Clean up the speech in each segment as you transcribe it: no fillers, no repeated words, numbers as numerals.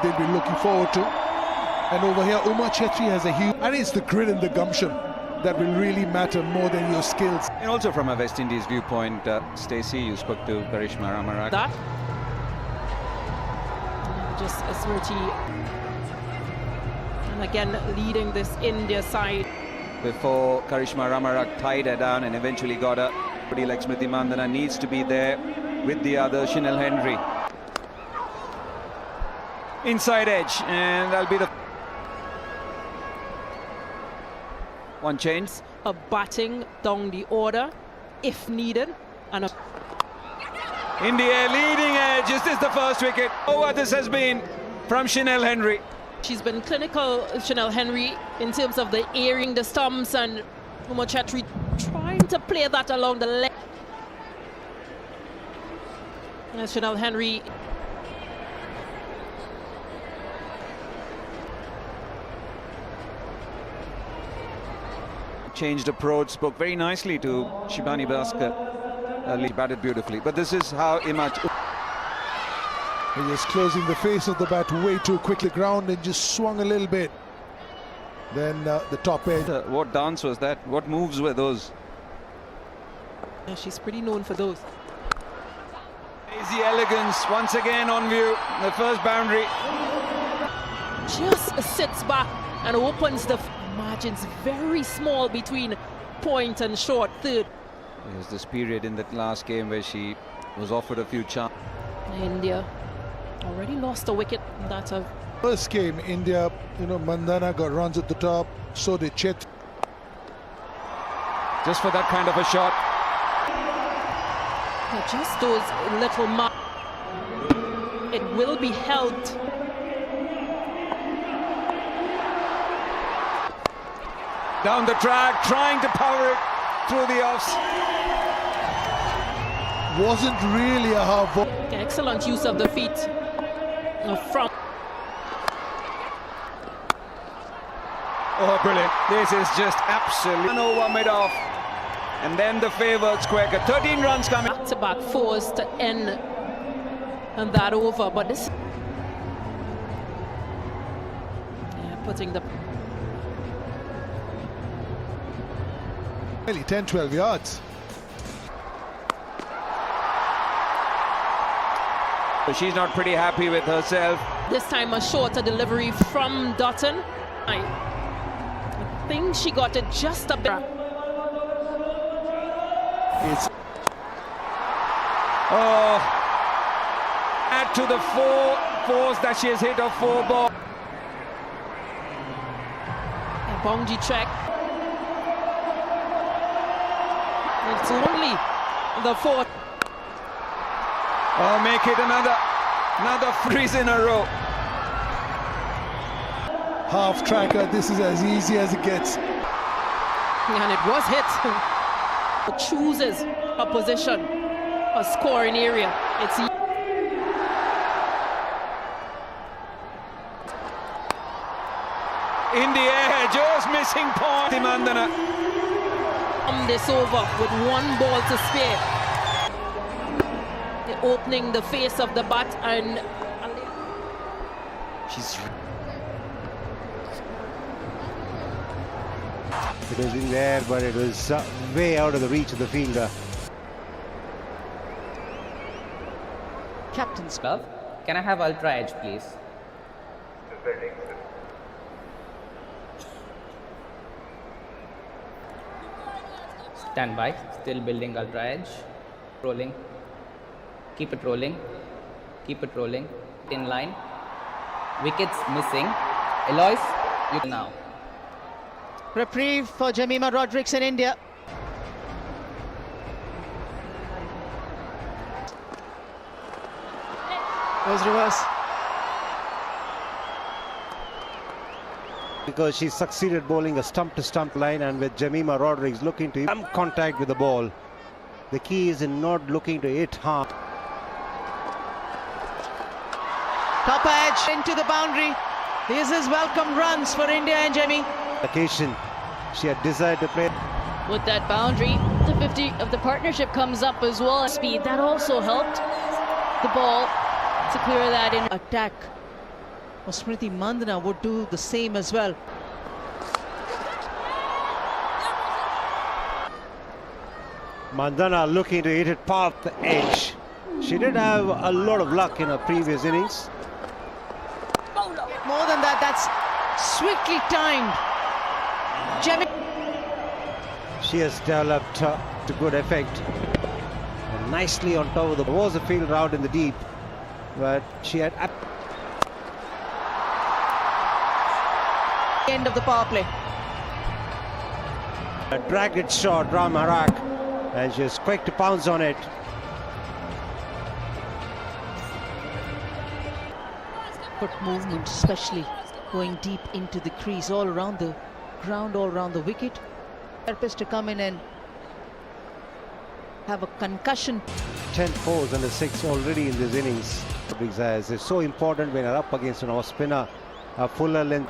they'll be looking forward to. And over here, Umar Chetri has a huge... And it's the grit and the gumption that will really matter more than your skills. And also from a West Indies viewpoint, Stacey, you spoke to Karishma Ramarak. That just a Smriti, and again leading this India side. Before Karishma Ramarak tied her down and eventually got her. Somebody like Smriti Mandhana needs to be there with the other, Chanel Henry. Inside edge, and that'll be the one change. A batting down the order if needed, and India leading edge. Is this the first wicket? Oh, what this has been from Chanel Henry. She's been clinical, Chanel Henry, in terms of the airing the stumps, and Umar Chetri trying to play that along the leg. And Chanel Henry changed approach, spoke very nicely to Shibani Bhaskar. Batted beautifully, but this is how Image. He was closing the face of the bat way too quickly, ground, and just swung a little bit. Then the top edge. What dance was that? What moves were those? Yeah, she's pretty known for those. Easy elegance once again on view. The first boundary. Just sits back and opens the margins very small between point and short third. There's this period in that last game where she was offered a few chances. India already lost a wicket. That's a First game, India, Mandhana got runs at the top, so did Chet. Just for that kind of a shot. just those little marks. It will be held. Down the track, trying to power it through the offs. Wasn't really a half ball. Excellent use of the feet from. Oh, brilliant. This is just absolutely no one mid off. And then the favourites quicker. 13 runs coming. Back-to-back fours to end and that over. But this putting the Nearly 10-12 yards. So she's not pretty happy with herself. This time a shorter delivery from Dutton. I think she got it just a bit. It's add to the fours that she has hit of 4 ball. A Bongji check. It's only the 4th. Oh, make it another freeze in a row. half tracker. This is as easy as it gets. And it was hit. It chooses a position, a scoring area. It's in the air, just missing point. Mandhana. This over with 1 ball to spare. They're opening the face of the bat and She's It was in there, but it was way out of the reach of the fielder. Captain's glove. Can I have ultra edge, please? Stand by. Still building ultra edge. Rolling. Keep it rolling. Keep it rolling. In line. Wickets missing. Eloise, you now. Reprieve for Jemima Rodrigues in India. There's reverse. Because she succeeded bowling a stump-to-stump line, and with Jemima Rodrigues looking to some contact with the ball. The key is in not looking to hit hard. Top edge into the boundary. This is welcome runs for India and Jemmy. Occasion, she had desired to play. With that boundary, the 50 of the partnership comes up as well. Speed, that also helped the ball to clear that in. Attack Smriti Mandana would do the same as well. Mandana looking to hit it past the edge. She did have a lot of luck in her previous innings. More than that, that's swiftly timed. Jemmy. She has developed to good effect. And nicely on top of the... There was a field route in the deep, but she had... End of the power play. A dragged shot, Ramarak, and she was quick to pounce on it. Foot movement, especially going deep into the crease, all around the ground, all around the wicket. Purpose to come in and have a concussion. 10 fours and a 6 already in this innings. It's so important when you're up against an off spinner, a fuller length.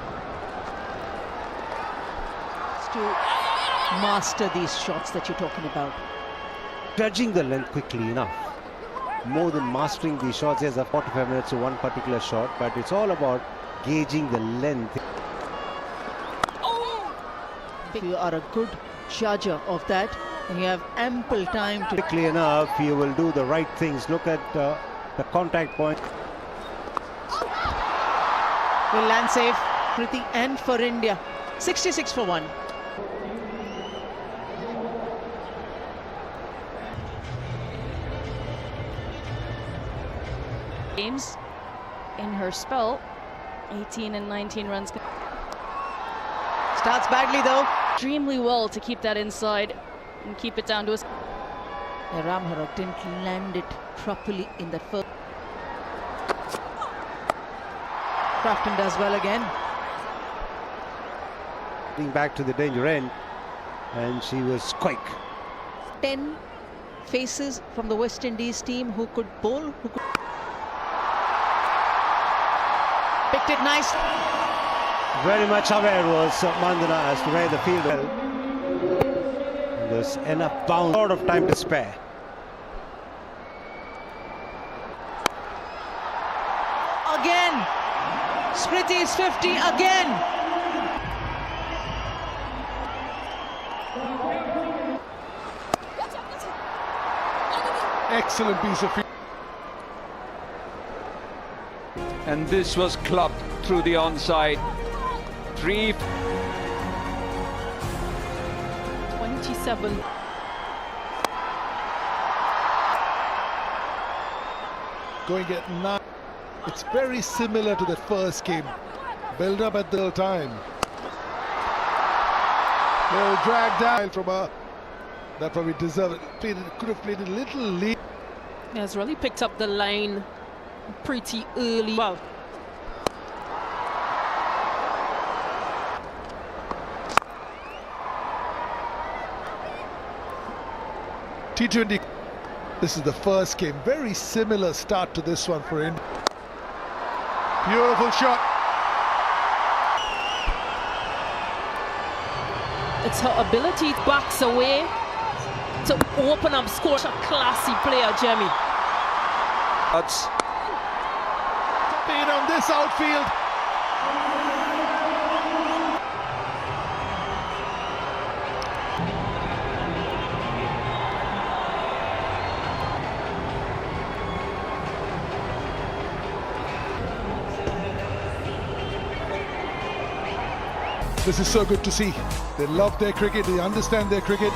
To master these shots that you're talking about. Judging the length quickly enough. More than mastering these shots, there's a 45 minutes to one particular shot, but it's all about gauging the length. If you are a good judger of that, and you have ample time to... Quickly enough, you will do the right things. Look at the contact point. Will land safe, Kriti, and for India. 66 for 1. Games in her spell, 18 and 19 runs. Starts badly though. Extremely well to keep that inside and keep it down to us. Ramharak didn't land it properly in that first. Crafton does well again. Getting back to the danger end, and she was quick. 10 faces from the West Indies team who could bowl, who could... Picked it nice. Very much aware was Mandana as to where the field was. There's enough bounce, a lot of time to spare. Again, Smriti is 50 again. Excellent piece of field. And this was clubbed through the onside. 3. 27. Going at 9. It's very similar to the first game. Build up at the time. They'll drag down from her. That probably deserved it. Could have played a little late. He has really picked up the line pretty early. Wow. T20. This is the first game. Very similar start to this one for India. Beautiful shot. It's her ability backs away to open up score. A classy player, Jemmy. That's Being on this outfield. This is so good to see. They love their cricket, they understand their cricket.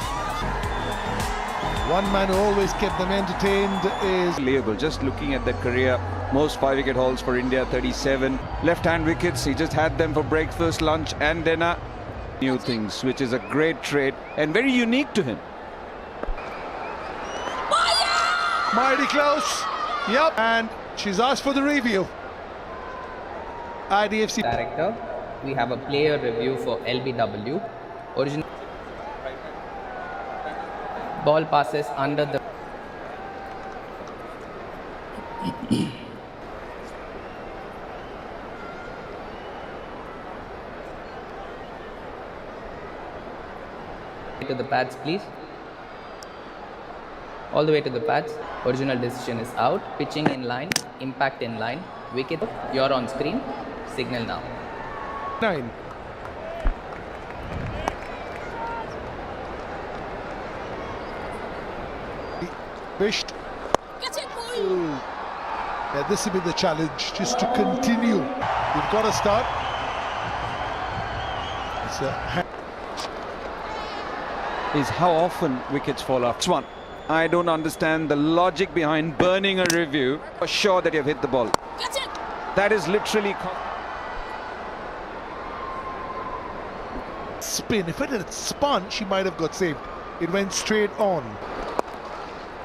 One man who always kept them entertained is... unbelievable. Just looking at the career, most 5-wicket hauls for India, 37. Left-hand wickets, he just had them for breakfast, lunch and dinner. New things, which is a great trait and very unique to him. Mighty close. Yep. And she's asked for the review. IDFC. Director, we have a player review for LBW. Original ball passes under the to the pads, please. All the way to the pads. Original decision is out. Pitching in line, impact in line, wicket, you're on screen. signal now. 9. Wished. Yeah, this will be the challenge, just to continue. You've got to start. It's Is how often wickets fall off. It's one. I don't understand the logic behind burning a review for sure that you've hit the ball. That is literally spin. If it had spun, she might have got saved. It went straight on.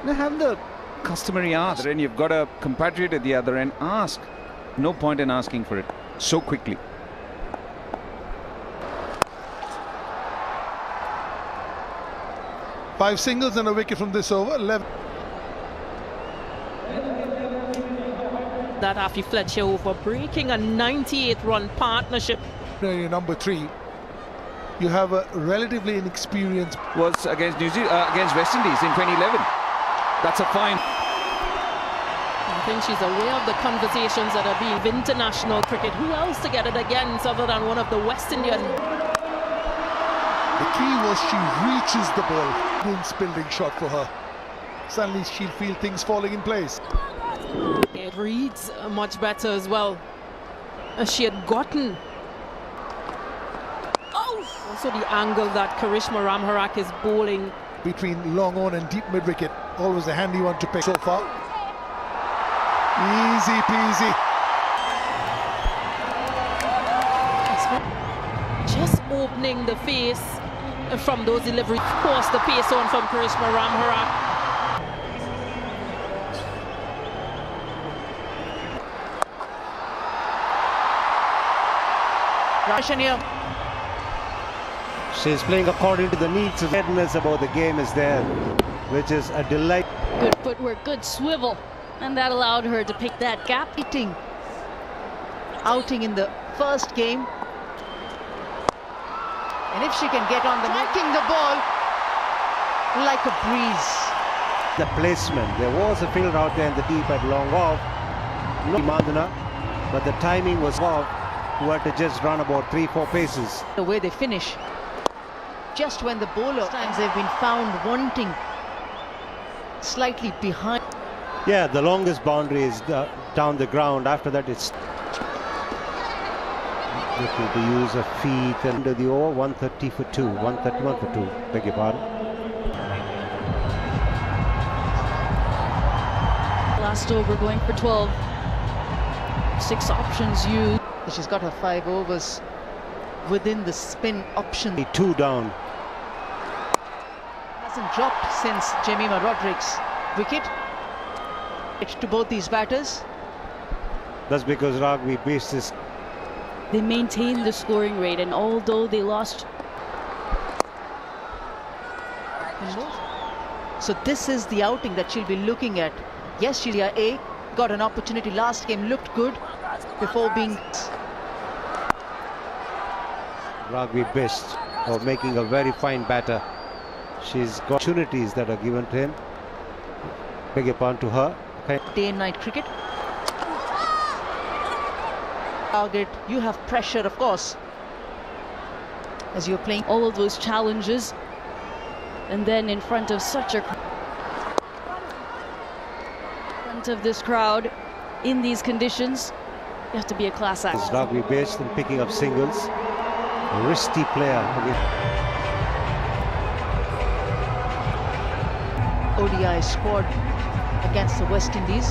Now have the customary ask, and you've got a compatriot at the other end. Ask. No point in asking for it so quickly. Five singles and a wicket from this over. 11. That Afi Fletcher over, breaking a 98-run partnership. Number 3. You have a relatively inexperienced. Was against against West Indies in 2011. That's a fine. I think she's aware of the conversations that are being international cricket. Who else to get it against other than one of the West Indian? The key was she reaches the ball. Building shot for her. Suddenly she'll feel things falling in place. It reads much better as well. She had gotten. Also the angle that Karishma Ramharak is bowling. Between long on and deep mid-wicket. Always a handy one to pick so far. Easy peasy. Just opening the face from those deliveries. Of course, the pace on from Karishma Ramharak. Russian here. She's playing according to the needs. The awareness about the game is there, which is a delight. Good footwork, good swivel, and that allowed her to pick that gap. Outing in the first game. And if she can get on the striking the ball like a breeze. The placement. There was a fielder out there in the deep at long off. No Mandana, but the timing was off. Who had to just run about 3-4 paces. The way they finish. Just when the bowler, times they've been found wanting slightly behind. Yeah, the longest boundary is down the ground. After that, it's looking to use of feet under the over. 130 for 2, 131 for 2. Beg your pardon. Last over going for 12. 6 options used. She's got her 5 overs within the spin option. 2 down. Hasn't dropped since Jemima Rodrigues' wicket. It's to both these batters. That's because Rugby based this. They maintained the scoring rate, and although they lost. So this is the outing that she'll be looking at. Yes, Sheila A got an opportunity last game, looked good before being. Rugby best of making a very fine batter. She's got opportunities that are given to him. Beg your pardon, to her. Okay. Day and night cricket. Target, you have pressure, of course, as you're playing. All of those challenges, and then in front of such a front of this crowd in these conditions, you have to be a class act. Rugby based in picking up singles. A risky player. ODI squad against the West Indies.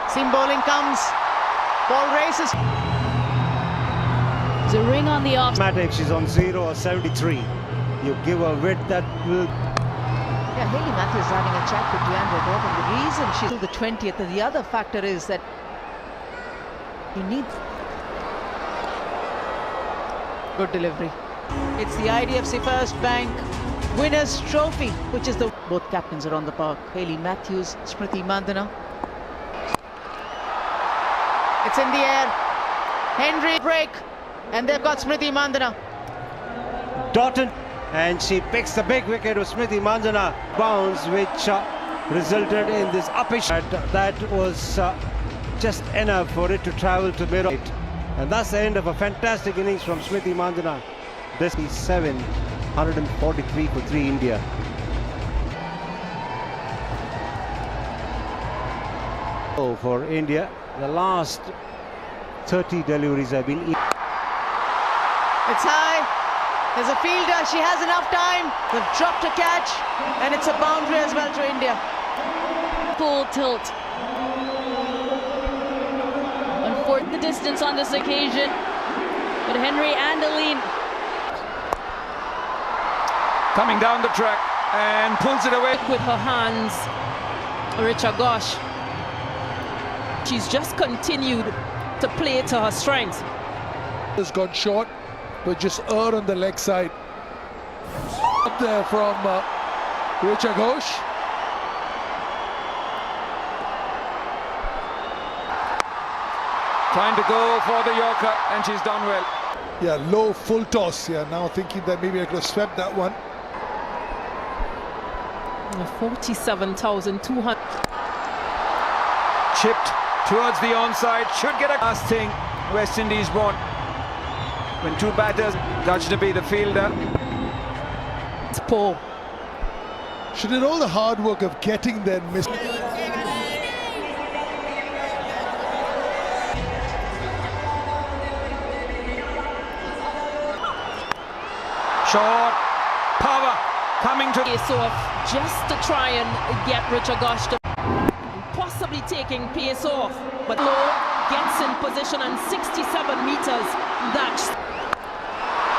Seam bowling comes. Ball races. There's a ring on the off. Matter if she's on 0 or 73. You give her width that will. Yeah, Hayley Matthews is having a chat with Deandra Gordon. The reason she's till the 20th, and the other factor is that you need good delivery. It's the IDFC First Bank Winners' Trophy, which is the both captains are on the park. Hayley Matthews, Smriti Mandana. It's in the air. Henry break, and they've got Smriti Mandana. Doughton, and she picks the big wicket of Smriti Mandana bounce, which resulted in this uppish. That was just enough for it to travel to mid. And that's the end of a fantastic innings from Smriti Mandhana. This is 143 for 3 India. Oh, for India, the last 30 deliveries have been. It's high. There's a fielder. She has enough time. They've dropped a catch. And it's a boundary as well to India. Full tilt. Unfortunate the distance on this occasion. But Henry and Aline. Coming down the track and pulls it away. With her hands, Richa Ghosh. She's just continued to play to her strengths. Has gone short, but just err on the leg side. Up there from Richa Ghosh. Trying to go for the Yorker, and she's done well. Yeah, low full toss. Yeah, now thinking that maybe I could have swept that one. 47,200. Chipped towards the onside, should get a last thing West Indies want. When 2 batters, got to be the fielder. It's poor. She did all the hard work of getting there and missed. Short, power, coming to... Pace off just to try and get Richa Ghosh to... possibly taking pace off. But Low gets in position and 67 meters. That's...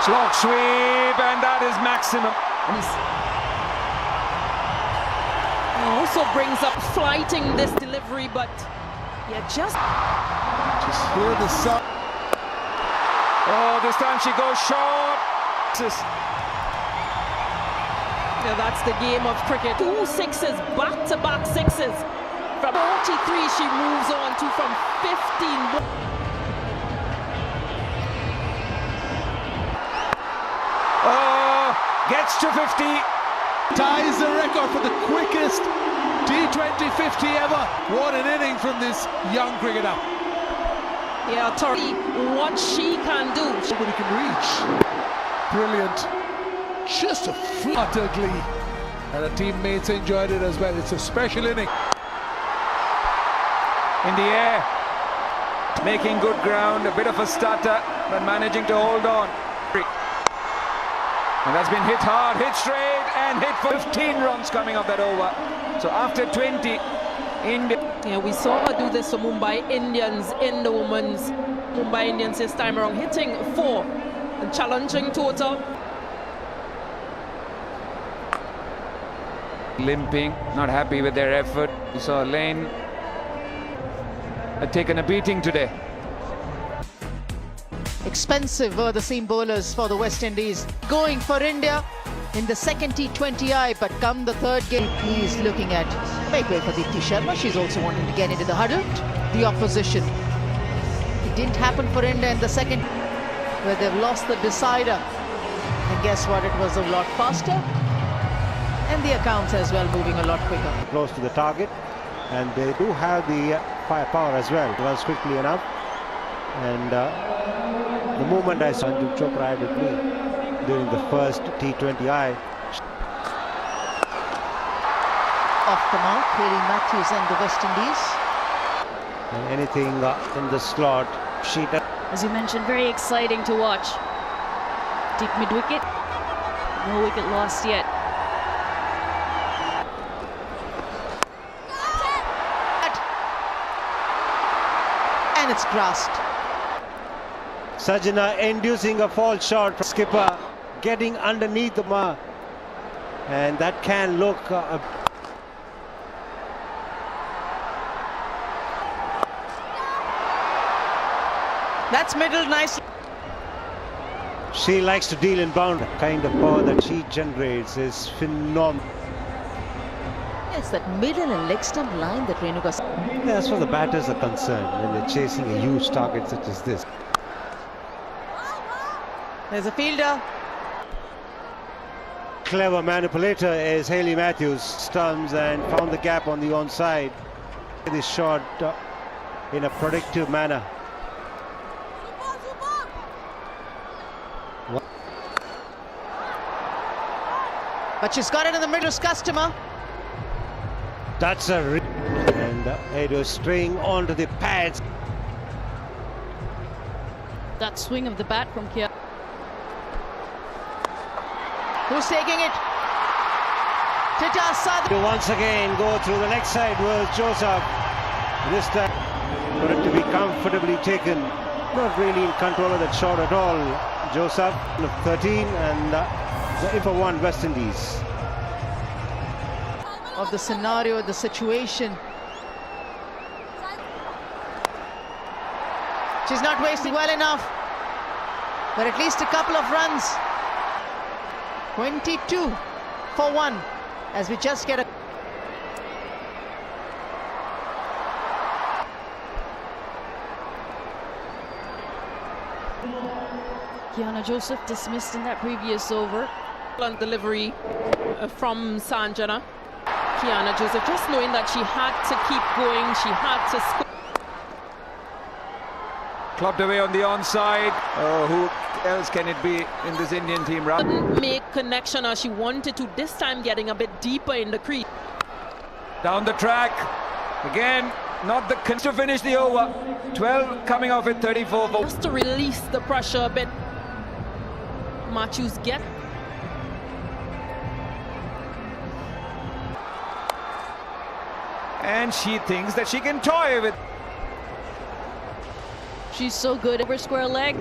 Slog sweep, and that is maximum. Also brings up flighting this delivery, but yeah, just hear the sound. Oh, this time she goes short. yeah, that's the game of cricket. 2 sixes, back-to-back sixes. From 43, she moves on to from 15. Oh, gets to 50. Ties the record for the quickest T20 50 ever. What an inning from this young cricketer. Yeah, Tori, what she can do. Nobody can reach. Brilliant. Just a utter glee. And her teammates enjoyed it as well. It's a special inning. In the air, making good ground, a bit of a stutter, but managing to hold on. And that's been hit hard, hit straight, and hit for 15 runs coming off that over. So after 20, India... Yeah, we saw her do this for Mumbai Indians in the women's. Mumbai Indians this time around, hitting 4 and challenging total. Limping, not happy with their effort. We saw Lane had taken a beating today. Expensive were the seam bowlers for the West Indies. Going for India in the second T20I, but come the third game, he's looking at make way for Deepti Sharma. She's also wanting to get into the huddle. The opposition. It didn't happen for India in the second, where they've lost the decider. And guess what? It was a lot faster. And the accounts as well moving a lot quicker. Close to the target, and they do have the firepower as well. Runs quickly enough, and the moment I saw Anju Chopra with me during the first T20I. Off the mark, Hayley Matthews and the West Indies. And anything in the slot, she does. As you mentioned, very exciting to watch. Deep mid-wicket. No wicket lost yet. And it's grasped. Sajana inducing a false shot from skipper, getting underneath the mark, and that can look That's middle nicely. she likes to deal in bound. The kind of power that she generates is phenomenal. It's that middle and leg stump line that Renuka. Yeah, as far as the batters are concerned, when they're chasing a huge target such as this. There's a fielder. Clever manipulator is Hayley Matthews. Stumps and found the gap on the onside. This shot in a productive manner. But she's got it in the middle, customer. That's and it was straying onto the pads. That swing of the bat from Kia. Who's taking it? Tita Sadhu. To once again go through the next side was Joseph. This time for it to be comfortably taken. Not really in control of that shot at all. Joseph, 13, and the for one West Indies. Of the scenario, the situation. She's not wasting well enough, but at least a couple of runs. 22 for 1 as we just get a... Kiana Joseph dismissed in that previous over. On delivery from Sanjana. Kiana Joseph just knowing that she had to keep going, she had to score. Clubbed away on the onside. Oh, who else can it be in this Indian team? Couldn't make connection as she wanted to, this time getting a bit deeper in the crease. Down the track. Again, not the to finish the over. 12 coming off at 34. Just to release the pressure a bit. Matthews get. And she thinks that she can toy with. She's so good over square leg.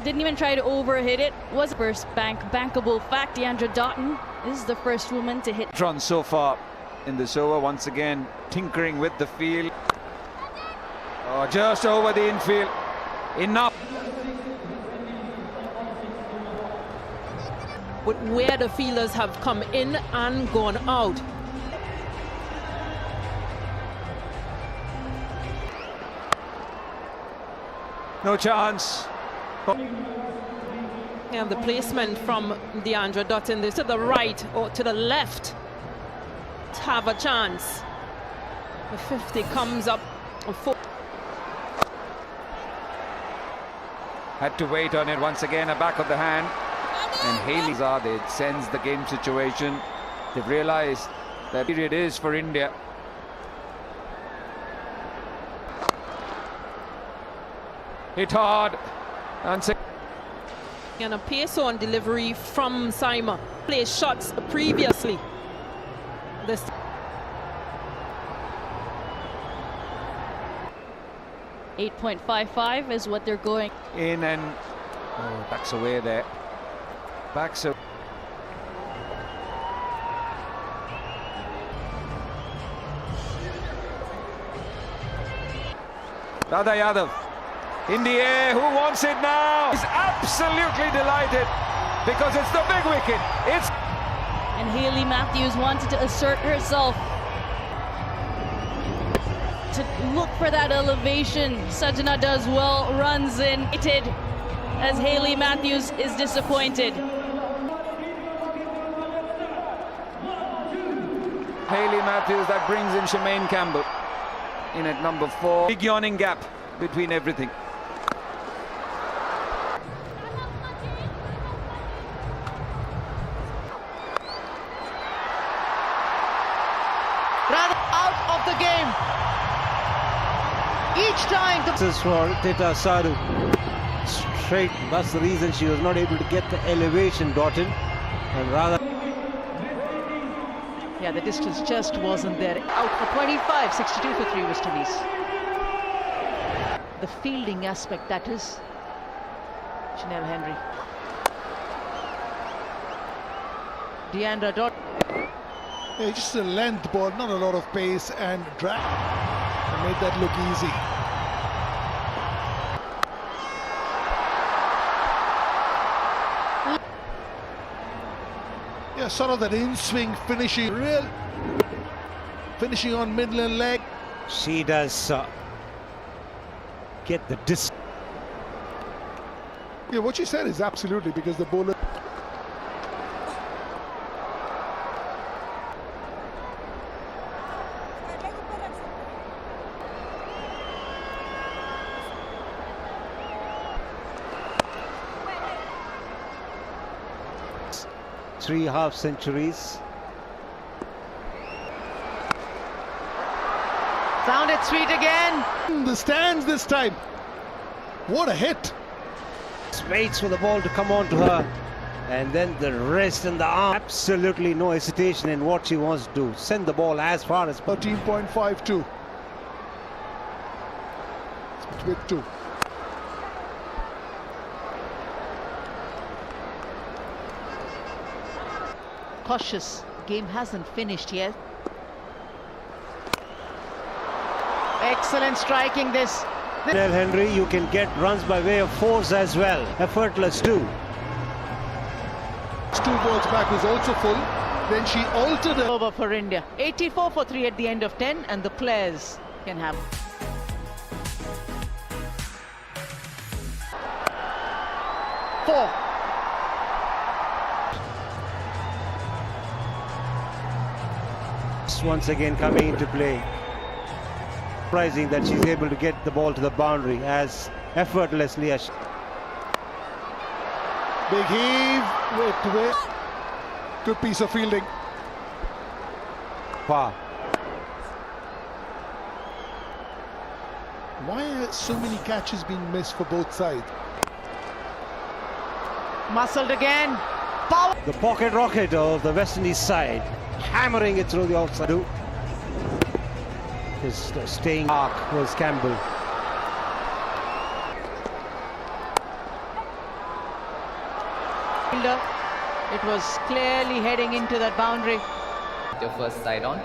Didn't even try to overhit it. Was first bankable fact. Deandra Doughton is the first woman to hit. Run so far in this over. Once again, tinkering with the field. Oh, just over the infield. Enough. But where the fielders have come in and gone out. No chance. And the placement from Deandra Doughton is to the right or to the left to have a chance. The 50 comes up. Had to wait on it once again, a back of the hand. And Haley's it sends the game situation. They've realized that period is for India. Hit hard. And a pace on delivery from Saima. Played shots previously. This 8.55 is what they're going. in and backs away there. Backs away. Radha Yadav in the air. Who wants it now? He's absolutely delighted because it's the big wicket. It's And Hayley Matthews wanted to assert herself, to look for that elevation. Sajana does well, runs in, as Hayley Matthews is disappointed. Hayley Matthews that brings in Shemaine Campbell in at number 4. Big yawning gap between everything. Rather out of the game. Each time the... This is for Tita Sadhu. Straight. That's the reason she was not able to get the elevation, Doughton. And rather... Yeah, the distance just wasn't there. Out for 25, 62 for 3 West Indies. The fielding aspect, that is. Chanel Henry. Deandra Doughton. Yeah, just a length ball, not a lot of pace and drag. And made that look easy. Yeah, sort of that in-swing finishing, finishing on Midland leg. She does get the distance. Yeah, what you said is absolutely, because the bowler... 3 half centuries. Found it sweet again. The stands this time. What a hit. Waits for the ball to come on to her, and then the wrist and the arm. Absolutely no hesitation in what she wants to do. Send the ball as far as 13.52. It's with 2. Cautious. Game hasn't finished yet. Excellent striking this. Henry, you can get runs by way of force as well. Effortless too. 2 balls back was also full. Then she altered it. Over for India. 84 for 3 at the end of 10, and the players can have. Four. Once again coming into play. Surprising that she's able to get the ball to the boundary as effortlessly as Big heave. Wait. Good piece of fielding. far. Why are so many catches being missed for both sides? Muscled again. Power. The pocket rocket of the West Indies side, hammering it through the outside. His staying mark was Campbell. It was clearly heading into that boundary. Your first side on.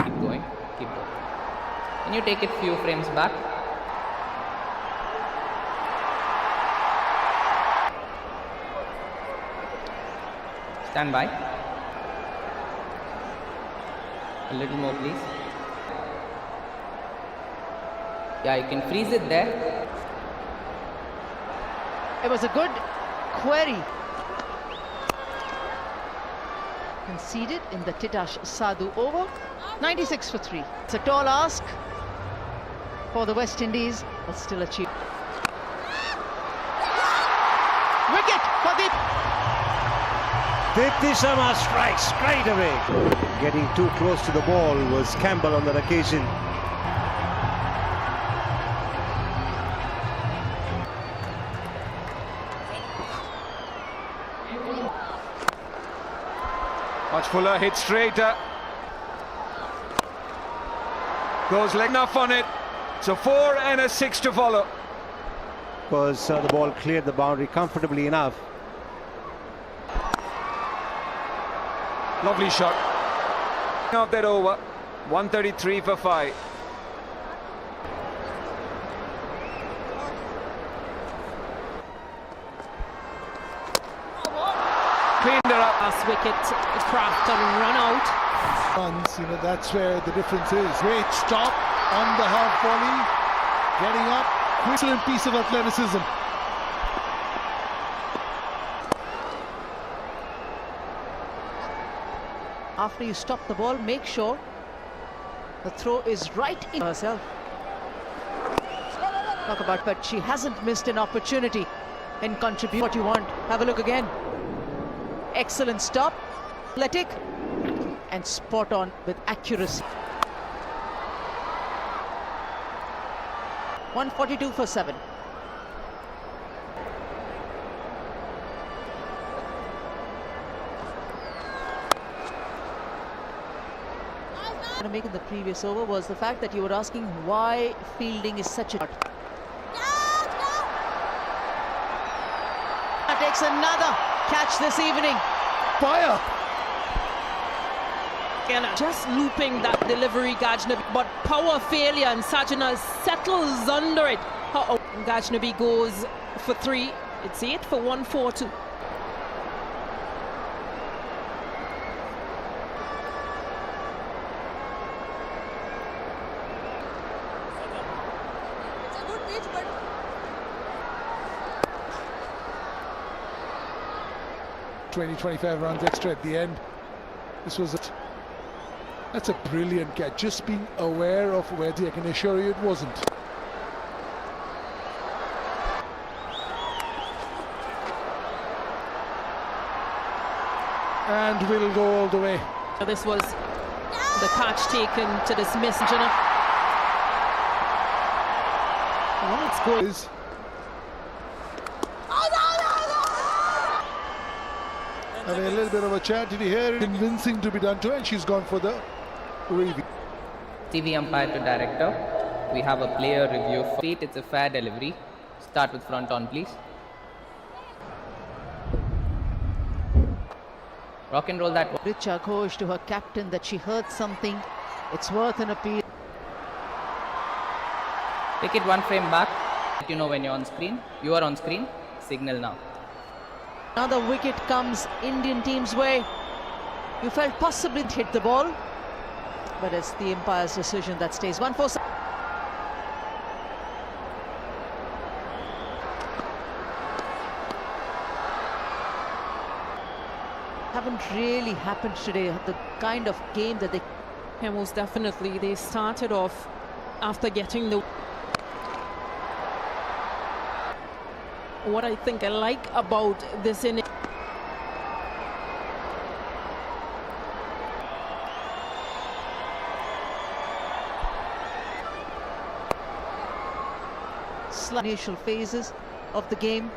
Keep going. Can you take it few frames back? Stand by. A little more, please. Yeah, you can freeze it there. It was a good query. Conceded in the Titash Sadhu over. 96 for 3. It's a tall ask for the West Indies, but still achieved. Wicket for the... Dipti Sharma strikes straight away. Getting too close to the ball was Campbell on that occasion. Much fuller, hit straight. Goes leg enough on it. So 4 and a 6 to follow. Because the ball cleared the boundary comfortably enough. Lovely shot. Of that over. 133 for 5. Cleaned her up. Last wicket, Kraft and run out. Runs, you know, that's where the difference is. Great stop on the half volley. Getting up. Excellent piece of athleticism. After you stop the ball, make sure the throw is right in herself. Talk about, but she hasn't missed an opportunity and contribute what you want. Have a look again. Excellent stop, athletic, and spot on with accuracy. 142 for 7. To make in the previous over was the fact that you were asking why fielding is such a... That takes another catch this evening. Fire! Just looping that delivery, Gajnabi, but power failure, and Sajana settles under it. Gajnabi goes for 3. It's 8 for 142. Twenty, 25 runs extra at the end. This was it. That's a brilliant catch. Just being aware of where I can assure you it wasn't. and will go all the way. This was the catch taken to dismiss Jenna. Well, it's good. Having a little bit of a tragedy here, convincing to be done to her, and she's gone for the review. TV umpire to director. We have a player review. It's a fair delivery. Start with front on, please. Rock and roll that one. Richa Ghosh to her captain that she heard something. It's worth an appeal. Take it one frame back. Let you know when you're on screen. You are on screen. Signal now. Another wicket comes Indian team's way. You felt possibly hit the ball, but it's the umpire's decision that stays. 1-4. Haven't really happened today. The kind of game that they. Yeah, most definitely. They started off after getting the. What I think I like about this inning. Initial phases of the game,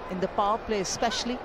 in the power play especially.